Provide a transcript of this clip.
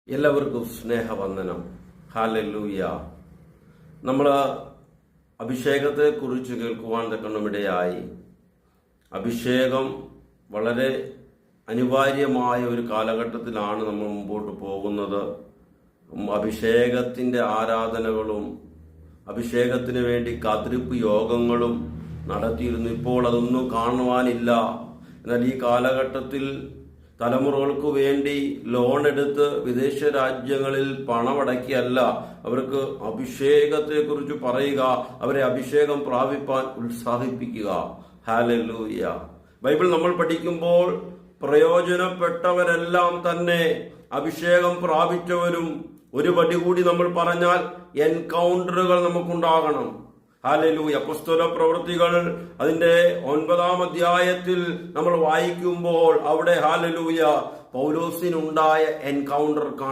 എല്ലാവർക്കും സ്നേഹവന്ദനം. ഹല്ലേലൂയ. നമ്മൾ അഭിഷേകത്തെ കുറിച്ച് കേൾക്കുവാൻ തക്കണമിടയായി. അഭിഷേകം വളരെ അനിവാര്യമായ ഒരു കാലഘട്ടത്തിലാണ് നമ്മൾ മുമ്പോട്ട് പോകുന്നത്. അഭിഷേകത്തിന്റെ ആരാധനകളും അഭിഷേകത്തിന് വേണ്ടി കാത്തിരിപ്പ് യോഗങ്ങളും നടത്തിയിരുന്നു. ഇപ്പോൾ അതൊന്നും കാണുവാനില്ല. എന്നാൽ ഈ കാലഘട്ടത്തിൽ തലമുറകൾക്ക് വേണ്ടി ലോൺ എടുത്ത് വിദേശ രാജ്യങ്ങളിൽ പണമടക്കിയല്ല അവർക്ക് അഭിഷേകത്തെക്കുറിച്ച് പറയുക, അവരെ അഭിഷേകം പ്രാപിപ്പാൻ ഉത്സാഹിപ്പിക്കുക. ഹല്ലേലൂയ. ബൈബിൾ നമ്മൾ പഠിക്കുമ്പോൾ പ്രയോജനപ്പെട്ടവരെല്ലാം തന്നെ അഭിഷേകം പ്രാപിച്ചവരും, ഒരു പടി കൂടി നമ്മൾ പറഞ്ഞാൽ എൻകൗണ്ടറുകൾ നമുക്കുണ്ടാകണം. ഹല്ലേലൂയ. അപ്പോസ്തല പ്രവൃത്തികൾ അതിന്റെ 9-ാം അധ്യായത്തിൽ നമ്മൾ വായിക്കുമ്പോൾ അവിടെ ഹല്ലേലൂയ പൗലോസിനുണ്ടായ എൻകൗണ്ടർ